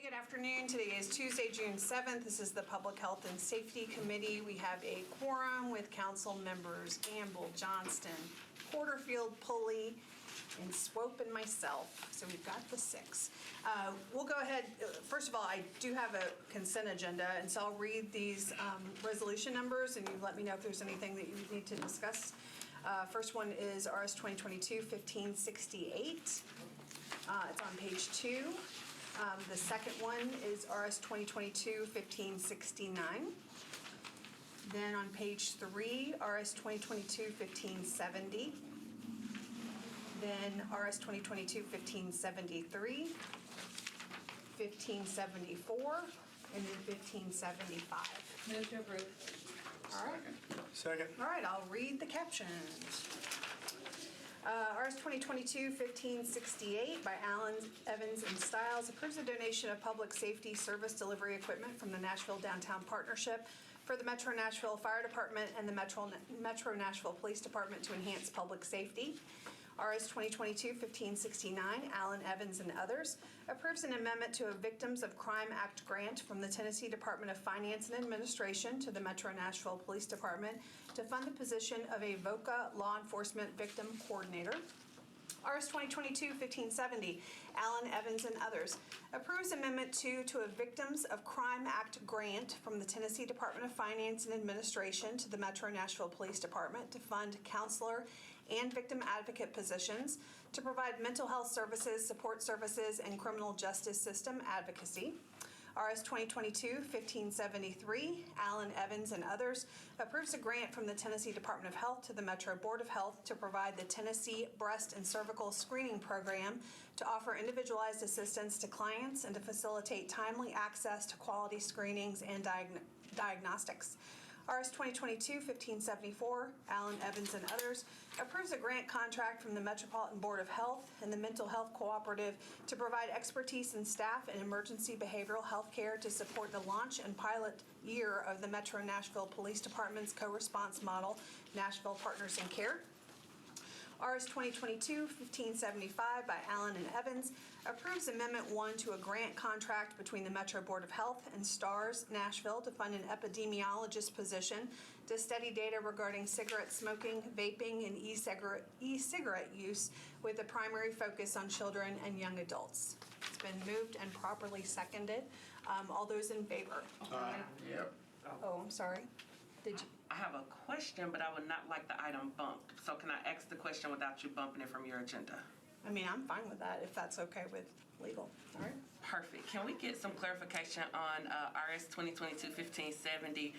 Good afternoon. Today is Tuesday, June 7th. This is the Public Health and Safety Committee. We have a quorum with council members Gamble, Johnston, Porterfield, Pulley, and Swope and myself. So we've got the 6. We'll go ahead. First of all, I do have a consent agenda, and so I'll read these resolution numbers, and you let me know if there's anything that you need to discuss. First one is RS 2022-1568. It's on page 2. The second one is RS 2022-1569. Then on page 3, RS 2022-1570. Then RS 2022-1573, 1574, and then 1575. Move to approve. All right. Second. All right, I'll read the captions. RS 2022-1568 by Allen, Evans, and Stiles approves a donation of public safety service delivery equipment from the Nashville Downtown Partnership for the Metro Nashville Fire Department and the Metro Nashville Police Department to enhance public safety. RS 2022-1569, Allen, Evans, and others, approves an amendment to a Victims of Crime Act grant from the Tennessee Department of Finance and Administration to the Metro Nashville Police Department to fund the position of a VOCA Law Enforcement Victim Coordinator. RS 2022-1570, Allen, Evans, and others, approves Amendment 2 to a Victims of Crime Act grant from the Tennessee Department of Finance and Administration to the Metro Nashville Police Department to fund counselor and victim advocate positions to provide mental health services, support services, and criminal justice system advocacy. RS 2022-1573, Allen, Evans, and others, approves a grant from the Tennessee Department of Health to the Metro Board of Health to provide the Tennessee Breast and Cervical Screening Program to offer individualized assistance to clients and to facilitate timely access to quality screenings and diagnostics. RS 2022-1574, Allen, Evans, and others, approves a grant contract from the Metropolitan Board of Health and the Mental Health Cooperative to provide expertise and staff in emergency behavioral health care to support the launch and pilot year of the Metro Nashville Police Department's co-response model, Nashville Partners in Care. RS 2022-1575 by Allen and Evans approves Amendment 1 to a grant contract between the Metro Board of Health and STARS Nashville to fund an epidemiologist position to study data regarding cigarette smoking, vaping, and e-cigarette use with a primary focus on children and young adults. It's been moved and properly seconded. All those in favor? Yep. Oh, I'm sorry. Did you? I have a question, but I would not like the item bumped. So can I ask the question without you bumping it from your agenda? I mean, I'm fine with that if that's okay with legal. All right. Perfect. Can we get some clarification on RS 2022-1570?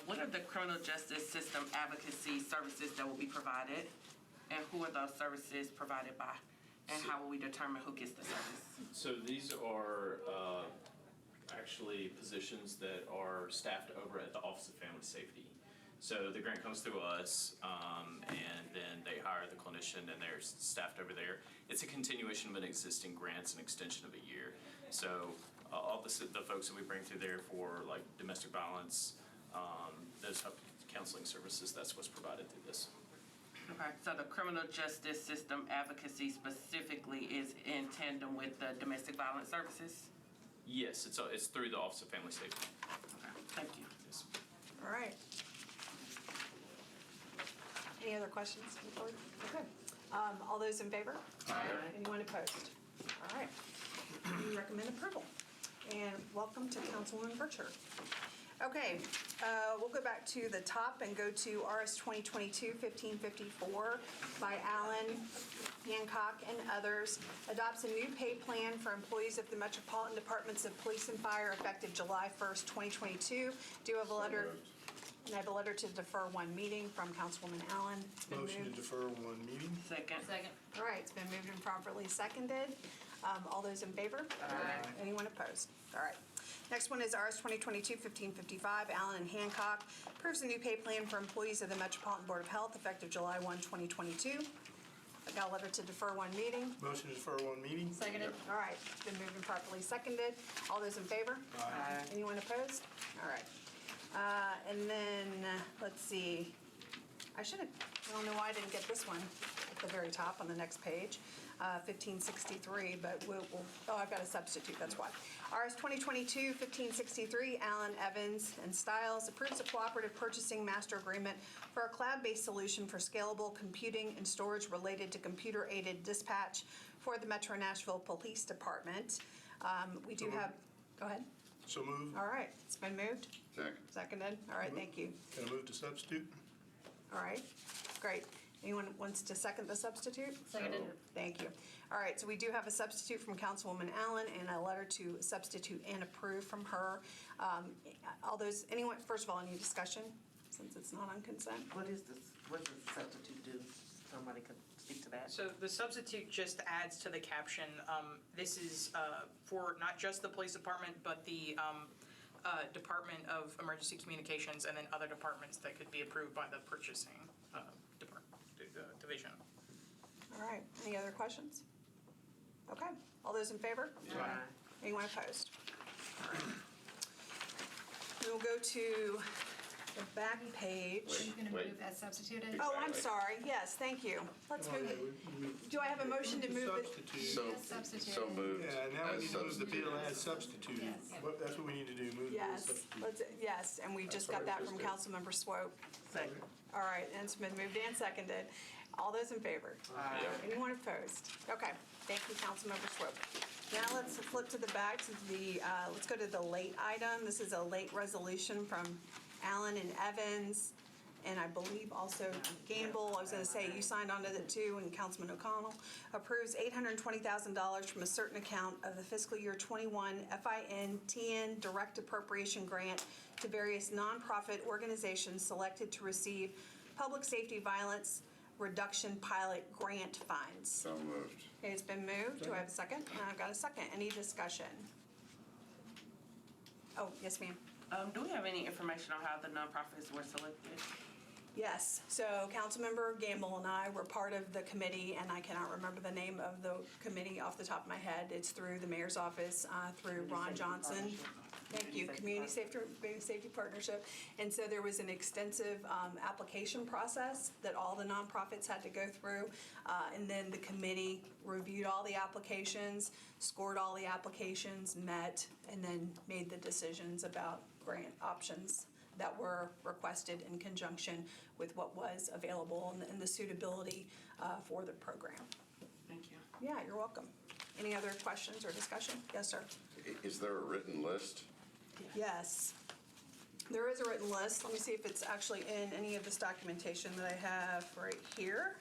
What are the criminal justice system advocacy services that will be provided? And who are those services provided by? And how will we determine who gets the service? So these are actually positions that are staffed over at the Office of Family Safety. So the grant comes through us, and then they hire the clinician, and they're staffed over there. It's a continuation of an existing grant, it's an extension of a year. So all the folks that we bring through there for like domestic violence, those type of counseling services, that's what's provided through this. Okay, so the criminal justice system advocacy specifically is in tandem with the domestic violence services? Yes, it's through the Office of Family Safety. Okay, thank you. Yes. All right. Any other questions before? Okay. All those in favor? Aye. Anyone opposed? All right. We recommend approval. And welcome to Councilwoman Bircher. Okay, we'll go back to the top and go to RS 2022-1554 by Allen, Hancock, and others. Adopts a new pay plan for employees of the Metropolitan Departments of Police and Fire effective July 1st, 2022. Do you have a letter? And I have a letter to defer one meeting from Councilwoman Allen. Motion to defer one meeting. Second. All right, it's been moved and properly seconded. All those in favor? Aye. Anyone opposed? All right. Next one is RS 2022-1555, Allen and Hancock. Approves a new pay plan for employees of the Metropolitan Board of Health effective July 1, 2022. I got a letter to defer one meeting. Motion to defer one meeting. Seconded. All right, it's been moved and properly seconded. All those in favor? Aye. Anyone opposed? All right. And then, let's see. I don't know why I didn't get this one at the very top on the next page. 1563, but oh, I've got a substitute, that's why. RS 2022-1563, Allen, Evans, and Stiles approves a cooperative purchasing master agreement for a cloud-based solution for scalable computing and storage related to computer-aided dispatch for the Metro Nashville Police Department. We do have, go ahead. So moved. All right, it's been moved, Second. seconded. All right, thank you. Can I move to substitute? All right, great. Anyone wants to second the substitute? Seconded. Thank you. All right, so we do have a substitute from Councilwoman Allen and a letter to substitute and approve from her. All those, anyone, first of all, any discussion, since it's not on consent? What is this, what does the substitute do? Somebody could speak to that. So the substitute just adds to the caption, this is for not just the police department, but the Department of Emergency Communications and then other departments that could be approved by the purchasing division. All right, any other questions? Okay, all those in favor? Aye. Anyone opposed? All right. We'll go to the back page. Wait. Are you going to move as substituted? Oh, I'm sorry, yes, thank you. Let's move it. Do I have a motion to move it? Substitute. So, Yes, substitute. so moved. Yeah, now we as need to move the substitute. bill as substituted. Yes. That's what we need to do, move the bill as Yes, substituted. yes, and we just got that from Councilmember Swope. Second. All right, and it's been moved and seconded. All those in favor? Aye. Anyone opposed? Okay, thank you, Councilmember Swope. Now let's flip to the back to the, let's go to the late item. This is a late resolution from Allen and Evans, and I believe also Gamble. I was gonna say, you signed on to it too, and Councilman O'Connell approves $820,000 from a certain account of the fiscal year 21 FIN-TN direct appropriation grant to various nonprofit organizations selected to receive public safety violence reduction pilot grant funds. So moved. Okay, it's been moved. Do I have a second? And I've got a second. Any discussion? Oh, yes, ma'am. Do we have any information on how the nonprofits were selected? Yes, so Councilmember Gamble and I were part of the committee, and I cannot remember the name of the committee off the top of my head. It's through the mayor's office, through Ron Johnson. Thank you, Community Safety Partnership. And so there was an extensive application process that all the nonprofits had to go through. And then the committee reviewed all the applications, scored all the applications, met, and then made the decisions about grant options that were requested in conjunction with what was available and the suitability for the program. Thank you. Yeah, you're welcome. Any other questions or discussion? Yes, sir. Is there a written list? Yes. There is a written list. Let me see if it's actually in any of this documentation that I have right here.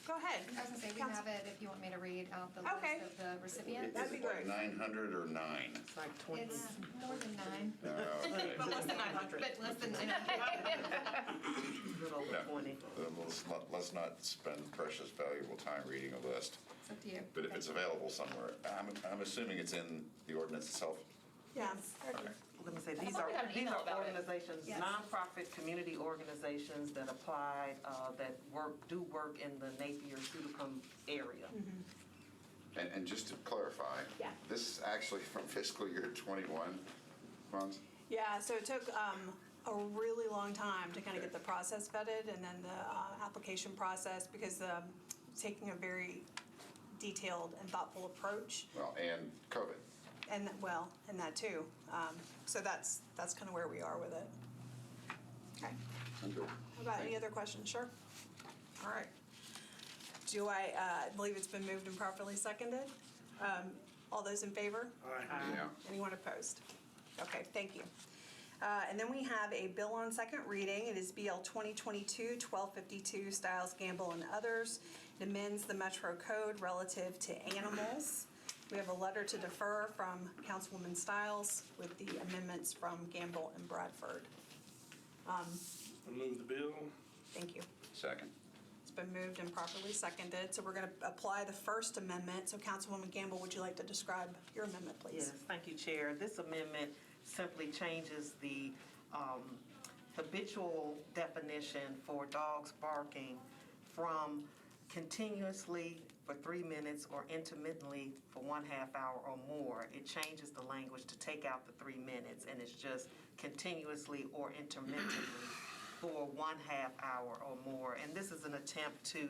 Go ahead. I was going to say, we Council- have it if you want me to read out the Okay. list of the recipients. That'd be Is it like great. 900 or 9? It's like 20. It's more than 9, Okay. But less than 900. but less than 900. Little over Yeah. 20. Let's not spend precious, valuable time reading a list. It's up to you. But if it's available somewhere, I'm assuming it's in the ordinance itself. Yeah. Okay. Let me say, I these thought are, we got an these email are about it. organizations, Yes. nonprofit community organizations that applied, that do work in the Napier-Sudacom area. And just to clarify, Yeah. this is actually from fiscal year 21 funds? Yeah, so it took a really long time to kind of get the process vetted and then the application process because taking a very detailed and thoughtful approach. Well, and COVID. And, well, and that too. So that's kind of where we are with it. Okay. Okay. How about any other questions? Sure. All right. Do I believe it's been moved and properly seconded? All those in favor? Yeah. Anyone opposed? Okay, thank you. And then we have a bill on second reading. It is BL 2022-1252, Stiles, Gamble, and others. It amends the Metro Code relative to animals. We have a letter to defer from Councilwoman Stiles with the amendments from Gamble and Bradford. I'll move the bill. Thank you. Second. It's been moved and properly seconded. So we're going to apply the first amendment. So Councilwoman Gamble, would you like to describe your amendment, please? Yes, thank you, Chair. This amendment simply changes the habitual definition for dogs barking from continuously for 3 minutes or intermittently for 1/2 hour or more. It changes the language to take out the 3 minutes, and it's just continuously or intermittently for 1/2 hour or more. And this is an attempt to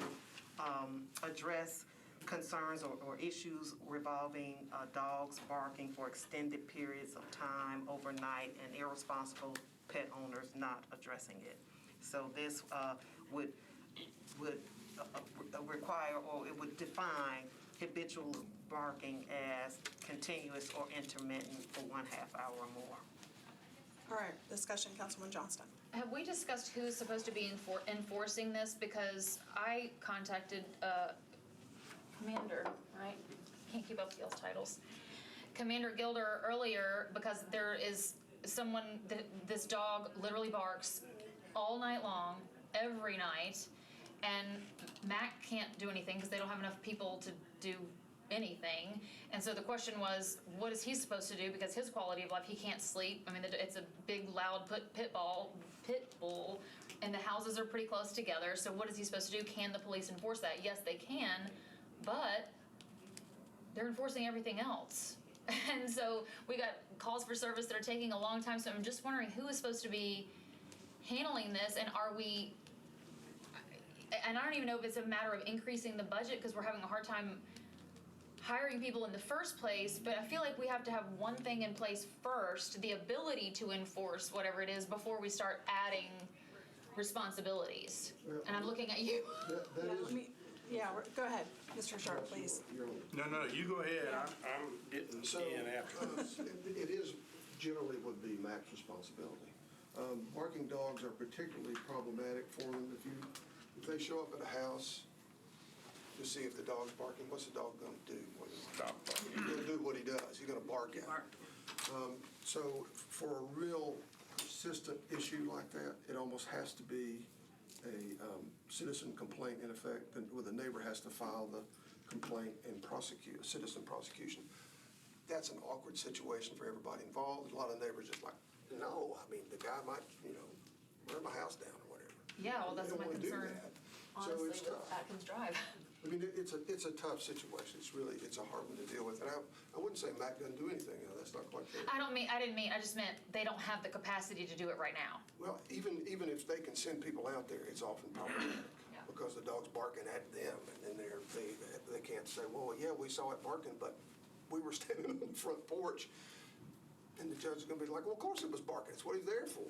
address concerns or issues revolving dogs barking for extended periods of time overnight and irresponsible pet owners not addressing it. So this would require, or it would define habitual barking as continuous or intermittent for 1/2 hour or more. All right, discussion, Councilman Johnston. Have we discussed who's supposed to be enforcing this? Because I contacted Commander, right? Can't keep up with y'all's titles. Commander Gilder earlier, because there is someone, this dog literally barks all night long, every night, and Mac can't do anything because they don't have enough people to do anything. And so the question was, what is he supposed to do? Because his quality of life, he can't sleep. I mean, it's a big, loud pit bull, and the houses are pretty close together. So what is he supposed to do? Can the police enforce that? Yes, they can, but they're enforcing everything else. And so we got calls for service that are taking a long time. So I'm just wondering who is supposed to be handling this, and and I don't even know if it's a matter of increasing the budget because we're having a hard time hiring people in the first place, but I feel like we have to have one thing in place first, the ability to enforce whatever it is before we start adding responsibilities. And I'm looking at you. Go ahead, Mr. Sharp, please. No, you go ahead. I'm getting in after this. It is generally would be Mac's responsibility. Barking dogs are particularly problematic for them. If they show up at a house to see if the dog's barking, what's the dog going to do? Stop barking. He's going to do what he does. He's going to bark at it. So for a real persistent issue like that, it almost has to be a citizen complaint in effect, where the neighbor has to file the complaint and prosecute, a citizen prosecution. That's an awkward situation for everybody involved. A lot of neighbors just like, no, I mean, the guy might, burn my house down or whatever. Yeah, well, that's They don't my wanna do concern, that. honestly, So it's with tough. Atkins Drive. I mean, it's a tough situation. It's a hard one to deal with. And I wouldn't say Mac doesn't do anything. That's not quite fair. I just meant they don't have the capacity to do it right now. Well, even if they can send people out there, it's often problematic Yeah. because the dog's barking at them, and then they can't say, well, yeah, we saw it barking, but we were standing on the front porch, and the judge is going to be like, well, of course it was barking. It's what he's there for,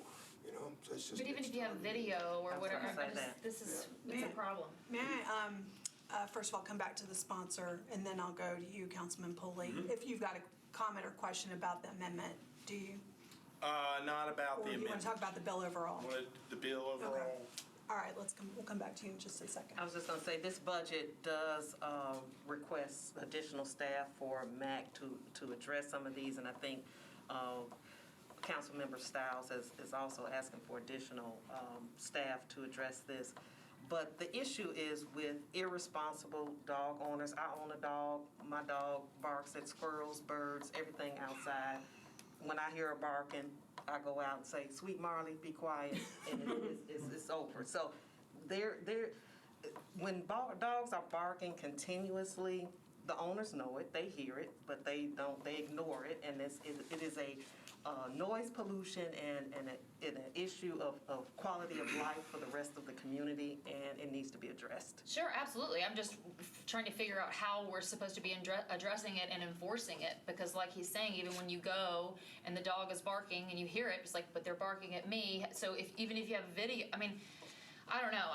So it's just. But even it's if you have tough. video or I was whatever, gonna say that. it's Yeah. a problem. May I, first of all, come back to the sponsor, and then I'll go to you, Councilman Pulley. If you've got a comment or question about the amendment, do you? Not about the Or you want amendment. to talk about the bill overall? Wanted the bill overall. All right, we'll come back to you in just a second. I was just going to say, this budget does request additional staff for MAC to address some of these, and I think Councilmember Stiles is also asking for additional staff to address this. But the issue is with irresponsible dog owners. I own a dog. My dog barks at squirrels, birds, everything outside. When I hear a barking, I go out and say, "Sweet Marley, be quiet," and it's over. So when dogs are barking continuously, the owners know it, they hear it, but they ignore it, and it is a noise pollution and an issue of quality of life for the rest of the community, and it needs to be addressed. Sure, absolutely. I'm just trying to figure out how we're supposed to be addressing it and enforcing it, because like he's saying, even when you go and the dog is barking and you hear it, it's like, but they're barking at me. So even if you have video, I mean, I don't know.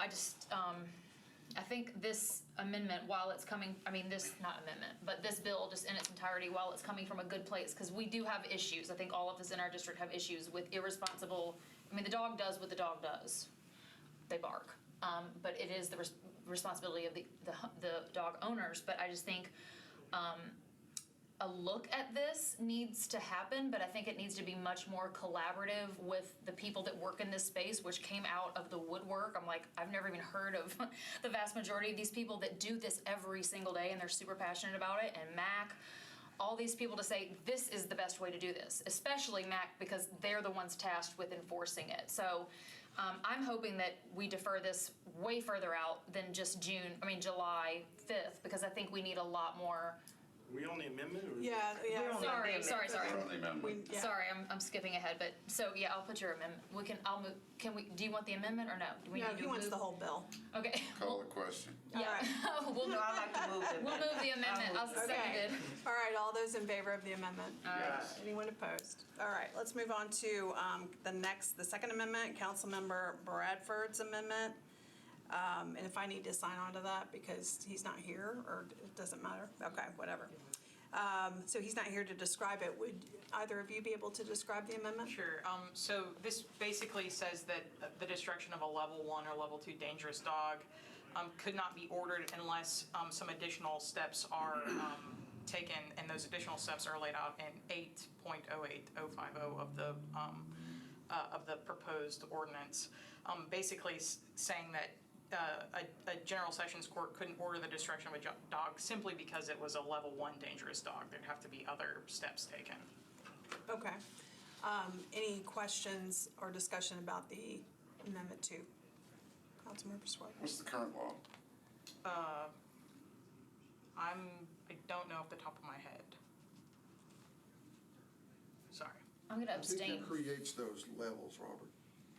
I think this amendment, while it's coming, this bill just in its entirety, while it's coming from a good place, because we do have issues. I think all of us in our district have issues with irresponsible, the dog does what the dog does. They bark. But it is the responsibility of the dog owners. But I just think a look at this needs to happen, but I think it needs to be much more collaborative with the people that work in this space, which came out of the woodwork. I'm like, I've never even heard of the vast majority of these people that do this every single day, and they're super passionate about it. And Mac, all these people to say, this is the best way to do this, especially Mac, because they're the ones tasked with enforcing it. So I'm hoping that we defer this way further out than just July 5th, because I think we need a lot more We on the amendment or? Yeah, yeah. Sorry. On the amendment. Yeah. Sorry, I'm skipping ahead, but, so, yeah, I'll put your amendment. I'll move, do you want the amendment or no? Do we No, need to he wants move? the whole bill. Okay. Call the question. Yeah. We'll No, I'd like to move it. We'll move the amendment. I'll second Okay. it. All right, all those in favor of the amendment? Yes. Anyone opposed? All right, let's move on to the second amendment, Councilmember Bradford's amendment. And if I need to sign on to that because he's not here, or it doesn't matter? Okay, whatever. So he's not here to describe it. Would either of you be able to describe the amendment? Sure. So this basically says that the destruction of a level 1 or level 2 dangerous dog could not be ordered unless some additional steps are taken, and those additional steps are laid out in 8.08050 of the proposed ordinance. Basically saying that a general sessions court couldn't order the destruction of a dog simply because it was a level 1 dangerous dog. There'd have to be other steps taken. Okay. Any questions or discussion about the amendment 2? Councilmember Swartz? What's the current law? I don't know off the top of my head. Sorry. I'm gonna I think abstain. it creates those levels, Robert.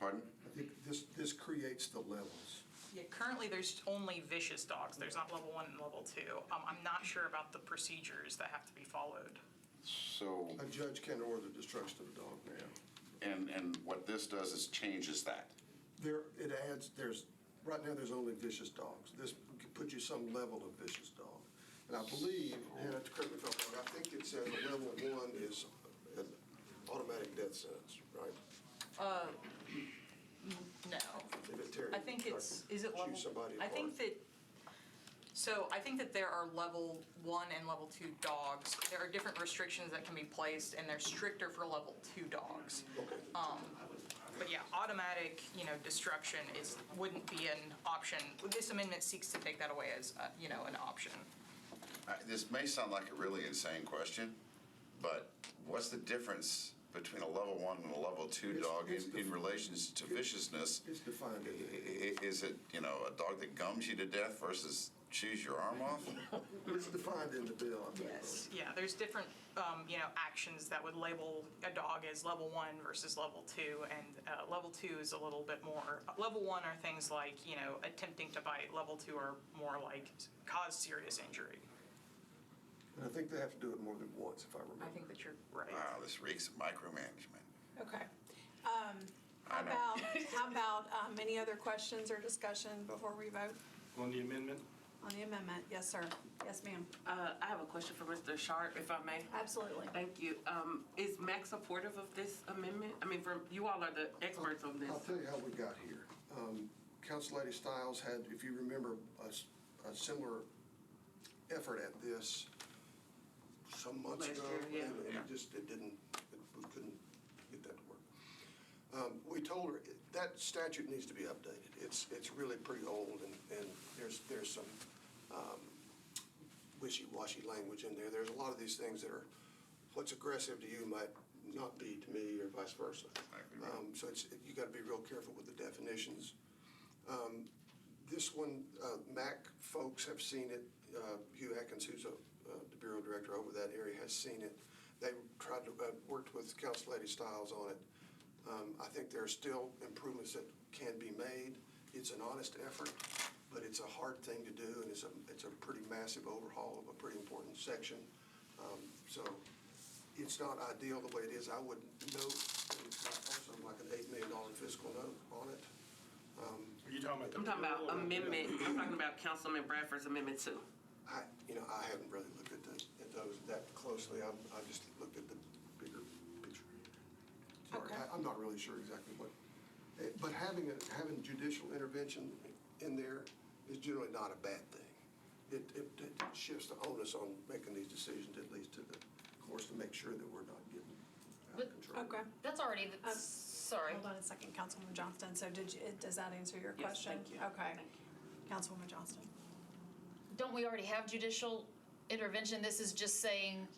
Pardon? I think this creates the levels. Yeah, currently there's only vicious dogs. There's not level 1 and level 2. I'm not sure about the procedures that have to be followed. So, A judge can order the destruction of a dog now. and what this does is changes that. It adds, right now, there's only vicious dogs. This puts you some level of vicious dog. And I believe, Hannah, correct me if I'm wrong, I think it says a level 1 is an automatic death sentence, right? No. If it tears- I think it's, is it level? Shoot somebody I think apart. I think that there are level 1 and level 2 dogs. There are different restrictions that can be placed, and they're stricter for level 2 dogs. Okay. But yeah, automatic, destruction wouldn't be an option. This amendment seeks to take that away as, an option. This may sound like a really insane question, but what's the difference between a level 1 and a level 2 dog in relation to viciousness? It's defined in there. Is it, a dog that gums you to death versus chews your arm off? It's defined in the bill, I think. Yes. Yeah, there's different, actions that would label a dog as level 1 versus level 2, and level 2 is a little bit more, level 1 are things like, attempting to bite, level 2 are more like cause serious injury. And I think they have to do it more than once, if I remember. I think that you're right. Wow, this reeks of micromanagement. Okay. I know. How about any other questions or discussion before we vote On the amendment? on the amendment? Yes, sir. Yes, ma'am. I have a question for Mr. Sharp, if I may. Absolutely. Thank you. Is Mac supportive of this amendment? I mean, you all are the experts on this. I'll tell you how we got here. Council Lady Stiles had, if you remember, a similar effort at this some months Last ago. year, yeah. And we couldn't get that to work. We told her that statute needs to be updated. It's really pretty old, and there's some wishy-washy language in there. There's a lot of these things that are, what's aggressive to you might not be to me, or vice versa. So you got to be real careful with the definitions. This one, MAC folks have seen it. Hugh Atkins, who's the bureau director over that area, has seen it. They tried to worked with Council Lady Stiles on it. I think there are still improvements that can be made. It's an honest effort, but it's a hard thing to do, and it's a pretty massive overhaul of a pretty important section. So it's not ideal the way it is. I would note that it's got also like an $8 million fiscal note on it. Are you talking about? I'm talking about amendment, I'm talking about Councilman Bradford's amendment 2. I haven't really looked at those that closely. I just looked at the bigger picture. Sorry, Okay. I'm not really sure exactly what. But having judicial intervention in there is generally not a bad thing. It shifts the onus on making these decisions, at least to the courts, to make sure that we're not getting out of control. Okay. That's already, sorry. Hold on a second, Councilwoman Johnston. So does that answer your Yes, question? thank you. Okay. Thank you. Councilwoman Johnston. Don't we already have judicial intervention? This is just saying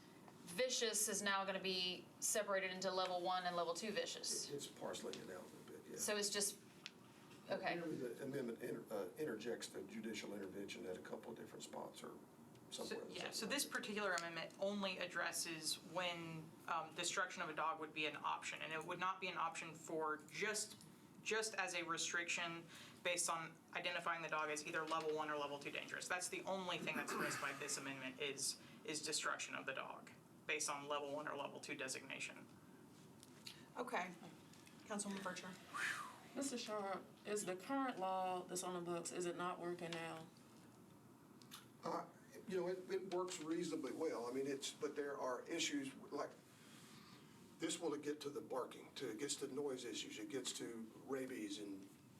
vicious is now gonna be separated into level 1 and level 2 vicious. It's parceling it out a little bit, yeah. So it's just, okay. The amendment interjects the judicial intervention at a couple of different spots or somewhere. So this particular amendment only addresses when destruction of a dog would be an option, and it would not be an option for just as a restriction based on identifying the dog as either level 1 or level 2 dangerous. That's the only thing that's addressed by this amendment is destruction of the dog based on level 1 or level 2 designation. Okay. Councilwoman Berger. Mr. Sharp, is the current law that's on the books, is it not working now? You know, it works reasonably well. I mean, but there are issues like, this will get to the barking, it gets to noise issues, it gets to rabies and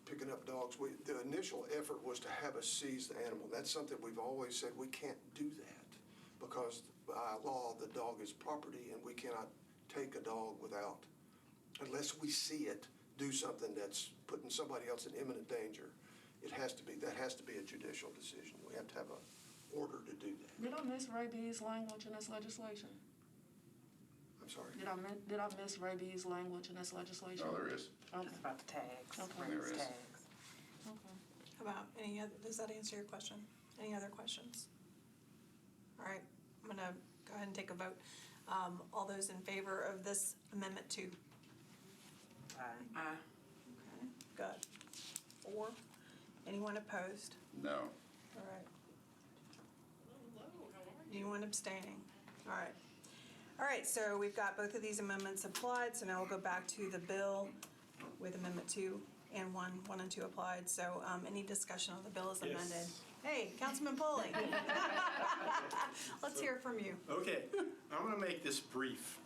picking up dogs. The initial effort was to have us seize the animal. That's something we've always said, we can't do that because by law, the dog is property and we cannot take a dog unless we see it do something that's putting somebody else in imminent danger. That has to be a judicial decision. We have to have an order to do that. Did I miss rabies language in this legislation? I'm sorry. Did I miss rabies language in this legislation? No, there is. Okay. It's about the tags. Okay. There is. Tags. Okay. How about any other, does that answer your question? Any other questions? All right, I'm gonna go ahead and take a vote. All those in favor of this amendment 2? Aye. Okay, good. 4. Anyone opposed? No. All right. Anyone abstaining? All right. All right, so we've got both of these amendments applied, so now we'll go back to the bill with Amendment 2 and 1 and 2 applied. So any discussion on the bill as amended? Yes. Hey, Councilman Pulley. Let's hear from you. Okay, I'm going to make this brief.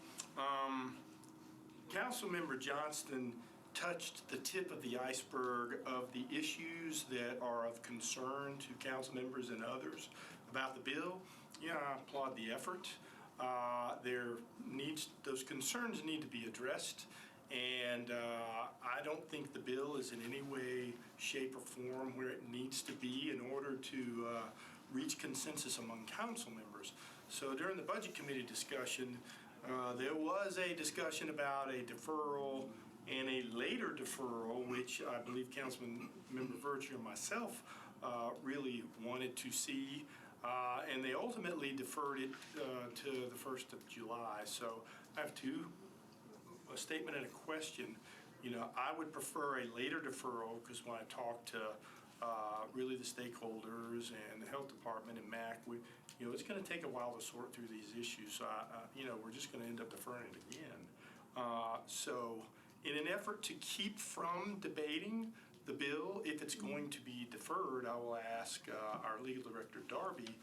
Councilmember Johnston touched the tip of the iceberg of the issues that are of concern to council members and others about the bill. Yeah, I applaud the effort. Those concerns need to be addressed, and I don't think the bill is in any way, shape, or form where it needs to be in order to reach consensus among council members. So during the Budget Committee discussion, there was a discussion about a deferral and a later deferral, which I believe Councilman Member Virtue and myself really wanted to see. And they ultimately deferred it to the 1st of July. So I have a statement and a question. You know, I would prefer a later deferral because when I talk to really the stakeholders and the health department and MAC, it's going to take a while to sort through these issues. So, we're just going to end up deferring it again. So in an effort to keep from debating the bill, if it's going to be deferred, I will ask our legal director, Darby,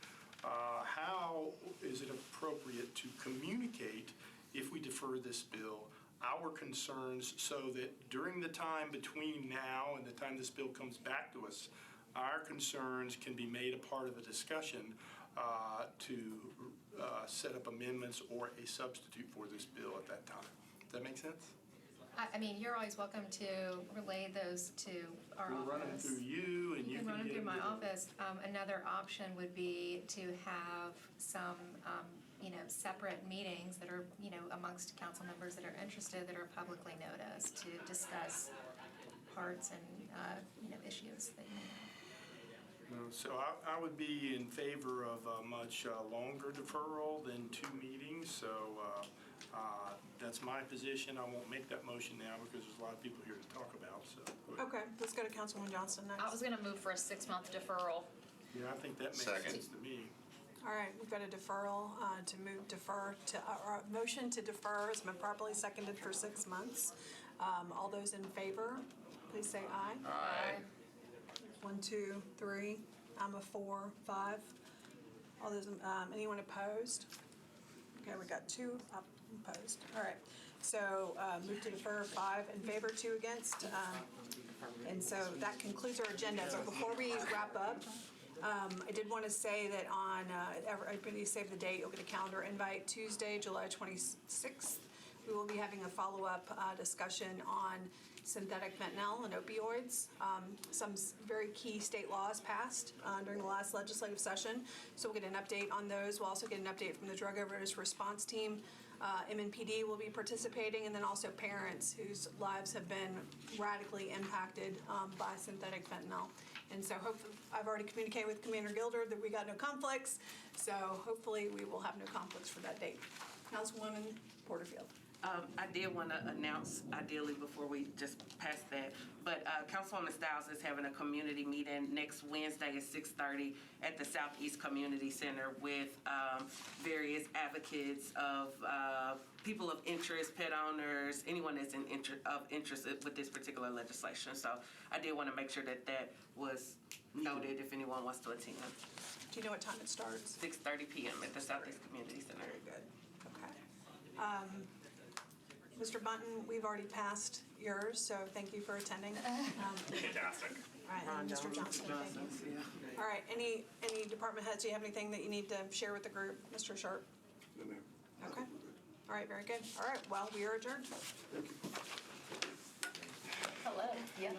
how is it appropriate to communicate, if we defer this bill, our concerns so that during the time between now and the time this bill comes back to us, our concerns can be made a part of the discussion to set up amendments or a substitute for this bill at that time. Does that make sense? I mean, you're always welcome to relay those to our office. We'll run them through you, and You can run them get through my to- office. Another option would be to have some, separate meetings that are, amongst council members that are interested, that are publicly noticed to discuss parts and, issues that you may have. So I would be in favor of a much longer deferral than 2 meetings. So that's my position. I won't make that motion now because there's a lot of people here to talk about. So Okay, let's go to Councilwoman Johnston next. I was gonna move for a 6-month deferral. yeah, I think that makes Second. sense to me. All right, we've got a deferral motion to defer has been properly seconded for 6 months. All those in favor, please say aye. Aye. 1, 2, 3. I'm a 4, 5. All those, anyone opposed? Okay, we got 2 opposed. All right, so move to defer, 5 in favor, 2 against. And so that concludes our agenda. But before we wrap up, I did want to say that on, everybody save the date, you'll get a calendar invite, Tuesday, July 26th. We will be having a follow-up discussion on synthetic fentanyl and opioids. Some very key state laws passed during the last legislative session, so we'll get an update on those. We'll also get an update from the Drug Overdose Response Team MNPD will be participating, and then also parents whose lives have been radically impacted by synthetic fentanyl. And so hopefully, I've already communicated with Commander Gilder that we got no conflicts, so hopefully we will have no conflicts for that date. Councilwoman Porterfield. I did want to announce, ideally, before we just pass that, but Councilwoman Stiles is having a community meeting next Wednesday at 6:30 at the Southeast Community Center with various advocates of people of interest, pet owners, anyone that's of interest with this particular legislation. So I did want to make sure that that was noted if anyone wants to attend. Do you know what time it starts? 6:30 p.m. at the Southeast Community Center. Very good. Okay. Mr. Bunton, we've already passed yours, so thank you for attending. Fantastic. All right, and Mr. Johnson, thank you. All right, any department heads, do you have anything that you need to share with the group? Mr. Sharp? No, ma'am. Okay. All right, very good. All right, well, we are adjourned. Hello. Yeah.